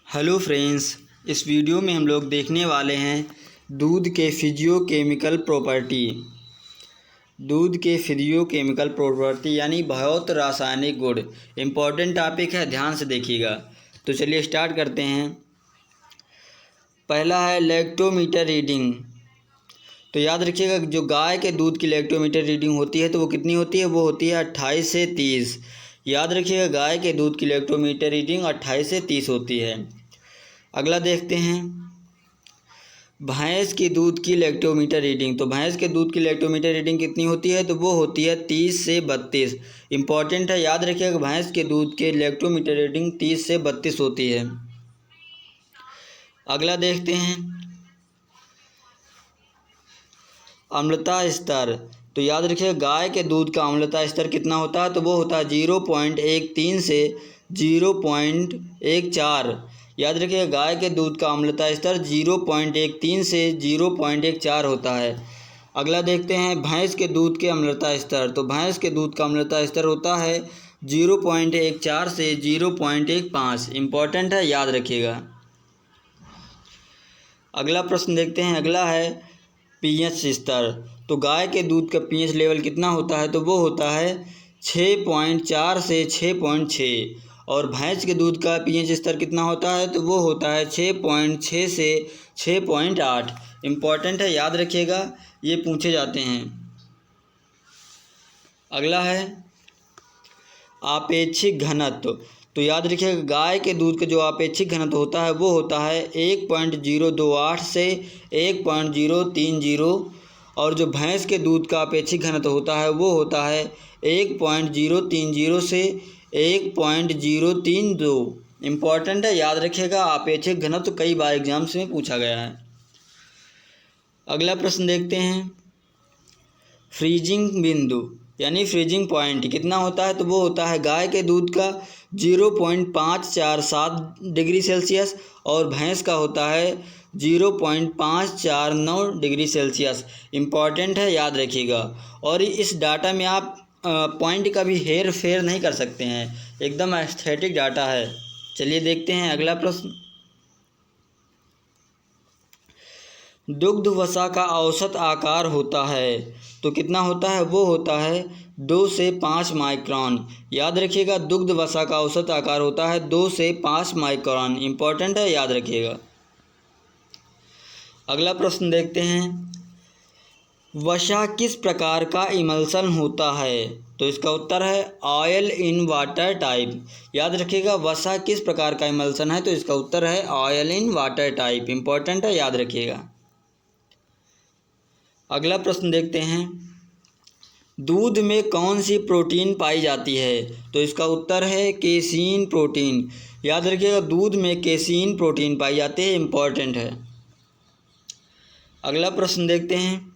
Hello friends, इस video में हम लोग देखने वाले हैं दूध के फिजियोकेमिकल प्रॉपर्टी। दूध के फिजियोकेमिकल प्रॉपर्टी यानी भौत रासायनिक गुण इम्पॉर्टेंट टॉपिक है, ध्यान से देखिएगा। तो चलिए स्टार्ट करते हैं। पहला है लैक्टोमीटर रीडिंग। तो याद रखिएगा, जो गाय के दूध की लैक्टोमीटर रीडिंग होती है तो वो कितनी होती है? वो होती है 28 से 30। याद रखिएगा, गाय के दूध की लैक्टोमीटर रीडिंग 28 से 30 होती है। अगला देखते हैं भैंस की दूध की लैक्टोमीटर रीडिंग। तो भैंस के दूध की लैक्टोमीटर रीडिंग कितनी होती है? तो वो होती है 30 से 32। इम्पॉर्टेंट है, याद रखिएगा भैंस के दूध के लैक्टोमीटर रीडिंग 30 से 32 होती है। अगला देखते हैं अम्लता स्तर। तो याद रखिएगा गाय के दूध का अम्लता स्तर कितना होता है? तो वो होता है 0.13 से 0.14। याद रखिएगा गाय के दूध का अम्लता स्तर 0.13 से 0.14 होता है। अगला देखते हैं भैंस के दूध के अम्लता स्तर। तो भैंस के दूध का अम्लता स्तर होता है 0.14 से 0.15। इम्पॉर्टेंट है, याद रखिएगा। अगला प्रश्न देखते हैं। अगला है पीएच स्तर। तो गाय के दूध का पीएच लेवल कितना होता है? तो वो होता है 6.4 से 6.6। और भैंस के दूध का पीएच स्तर कितना होता है? तो वो होता है 6.6 से 6.8। इम्पॉर्टेंट है, याद रखिएगा, ये पूछे जाते हैं। अगला है आपेक्षिक घनत्व। तो याद रखिएगा गाय के दूध का जो आपेक्षिक घनत्व होता है वो होता है 1.028 से 1.030। और जो भैंस के दूध का अपेक्षिक घनत्व होता है वो होता है 1.030 से 1.032। इम्पॉर्टेंट है, याद रखिएगा, आपेक्षिक घनत्व कई बार एग्जाम्स में पूछा गया है। अगला प्रश्न देखते हैं फ्रीजिंग बिंदु यानी फ्रीजिंग पॉइंट कितना होता है? तो वो होता है गाय के दूध का 0.547 डिग्री सेल्सियस और भैंस का होता है 0.549 डिग्री सेल्सियस। इम्पॉर्टेंट है, याद रखिएगा। और इस डाटा में आप पॉइंट का भी हेर फेर नहीं कर सकते हैं, एकदम एस्थेटिक डाटा है। चलिए देखते हैं अगला प्रश्न। दुग्ध वसा का औसत आकार होता है तो कितना होता है? वो होता है 2 से 5 माइक्रोन। याद रखिएगा, दुग्ध वसा का औसत आकार होता है 2 से 5 माइक्रोन। इम्पॉर्टेंट है, याद रखिएगा। अगला प्रश्न देखते हैं वसा किस प्रकार का इमल्सन होता है? तो इसका उत्तर है ऑयल इन वाटर टाइप। याद रखिएगा, वसा किस प्रकार का इमल्सन है? तो इसका उत्तर है oil in water type. Important है, याद रखिएगा। अगला प्रश्न देखते हैं दूध में कौन सी प्रोटीन पाई जाती है? तो इसका उत्तर है केसीन प्रोटीन। याद रखिएगा, दूध में केसीन प्रोटीन पाई जाती है। इम्पॉर्टेंट है। अगला प्रश्न देखते हैं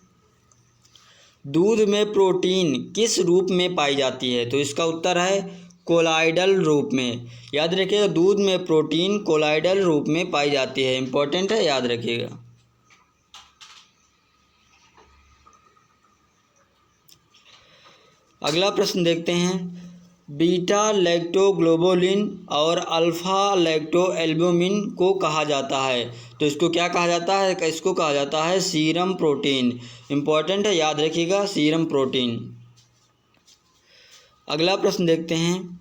दूध में प्रोटीन किस रूप में पाई जाती है? तो इसका उत्तर है कोलाइडल रूप में। याद रखिएगा, दूध में प्रोटीन कोलाइडल रूप में पाई जाती है। इम्पॉर्टेंट है, याद रखिएगा। अगला प्रश्न देखते हैं बीटा लैक्टोग्लोबुलिन और अल्फ़ा लैक्टोएल्बुमिन को कहा जाता है। तो इसको क्या कहा जाता है? इसको कहा जाता है सीरम प्रोटीन। इम्पॉर्टेंट है, याद रखिएगा, सीरम प्रोटीन। अगला प्रश्न देखते हैं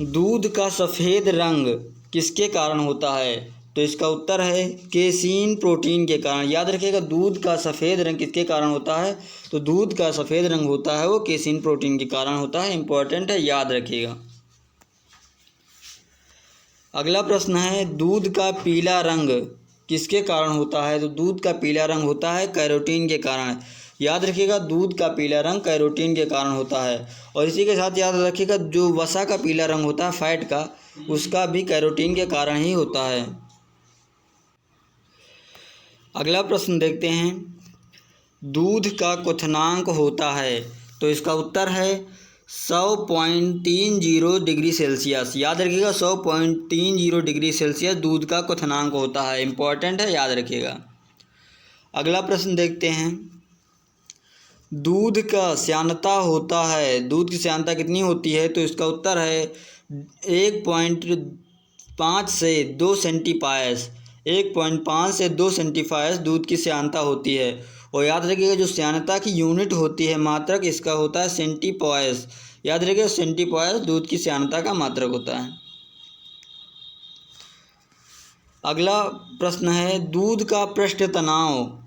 दूध का सफ़ेद रंग किसके कारण होता है? तो इसका उत्तर है केसीन प्रोटीन के कारण। याद रखिएगा, दूध का सफ़ेद रंग किसके कारण होता है? तो दूध का सफ़ेद रंग होता है वो केसीन प्रोटीन के कारण होता है। इम्पॉर्टेंट है, याद रखिएगा। अगला प्रश्न है दूध का पीला रंग किसके कारण होता है? तो दूध का पीला रंग होता है कैरोटीन के कारण। याद रखिएगा, दूध का पीला रंग कैरोटीन के कारण होता है। और इसी के साथ याद रखिएगा, जो वसा का पीला रंग होता है फैट का, उसका भी कैरोटीन के कारण ही होता है। अगला प्रश्न देखते हैं दूध का क्वथनांक होता है। तो इसका उत्तर है 100.30 डिग्री सेल्सियस। याद रखिएगा, 100.30 डिग्री सेल्सियस दूध का क्वथनांक होता है। इम्पॉर्टेंट है, याद रखिएगा। अगला प्रश्न देखते हैं दूध का श्यानता होता है, दूध की श्यानता कितनी होती है? तो इसका उत्तर है 1.5 से 2 सेंटीपायस। 1.5 से 2 सेंटीपायस दूध की श्यानता होती है। और याद रखिएगा जो श्यानता की यूनिट होती है, मात्रक, इसका होता है सेंटीपायस। याद रखिएगा सेंटीपायस दूध की श्यानता का मात्रक होता है। अगला प्रश्न है दूध का पृष्ठ तनाव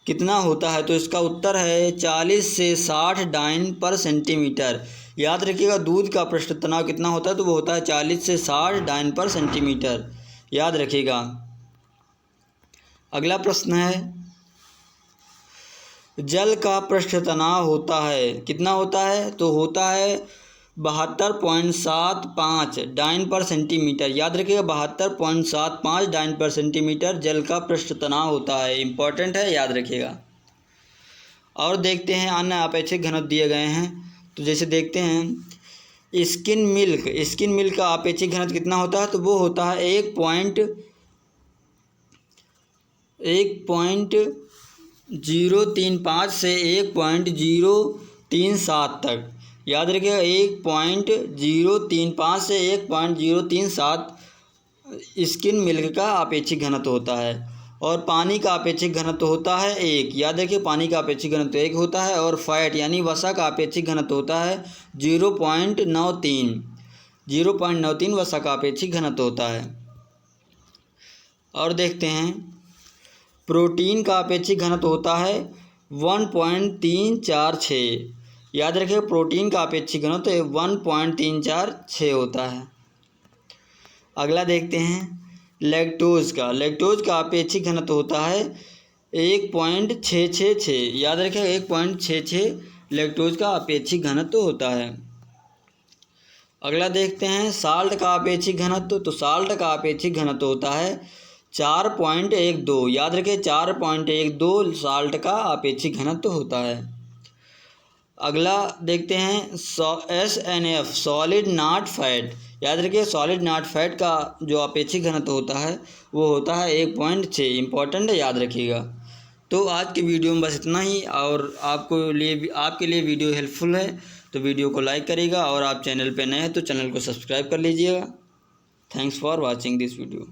कितना होता है? तो इसका उत्तर है 40 से 60 डाइन पर सेंटीमीटर। याद रखिएगा दूध का पृष्ठ तनाव कितना होता है? तो वो होता है 40 से 60 डाइन पर सेंटीमीटर। याद रखिएगा। अगला प्रश्न है जल का पृष्ठ तनाव होता है कितना होता है? तो होता है 72.75 डाइन पर सेंटीमीटर। याद रखिएगा 72.75 डाइन पर सेंटीमीटर जल का पृष्ठ तनाव होता है। इम्पॉर्टेंट है, याद रखिएगा। और देखते हैं अन्य अपेक्षिक घनत्व दिए गए हैं। तो जैसे देखते हैं स्किन मिल्क का अपेक्षिक घनत्व कितना होता है? तो वो होता है 1.035 से 1.037 तक। याद रखिएगा 1.035 से 1.037 स्किन मिल्क का अपेक्षिक घनत्व होता है। और पानी का अपेक्षिक घनत्व होता है 1। याद रखिए पानी का अपेक्षिक घनत्व 1 होता है। और फैट यानी वसा का अपेक्षिक घनत्व होता है 0.93 वसा का अपेक्षिक घनत्व होता है। और देखते हैं प्रोटीन का अपेक्षिक घनत्व होता है 1.346। याद रखिए प्रोटीन का अपेक्षिक घनत्व 1.346 होता है। अगला देखते हैं लैक्टोज का अपेक्षिक घनत्व होता है 1.666। याद रखिए 1.66 लैक्टोज का अपेक्षिक घनत्व होता है। अगला देखते हैं साल्ट का अपेक्षिक घनत्व। तो साल्ट का अपेक्षिक घनत्व होता है 4.12। याद रखिए 4.12 साल्ट का अपेक्षिक घनत्व होता है। अगला देखते हैं SNF सॉलिड नॉट फैट। याद रखिए सॉलिड नॉट फैट का जो अपेक्षिक घनत्व होता है वो होता है 1.6। इम्पॉर्टेंट है, याद रखिएगा। तो आज की वीडियो में बस इतना ही। और आपके लिए वीडियो हेल्पफुल है तो वीडियो को लाइक करिएगा। और आप चैनल पे नए हैं तो चैनल को सब्सक्राइब कर लीजिएगा। Thanks for watching this video.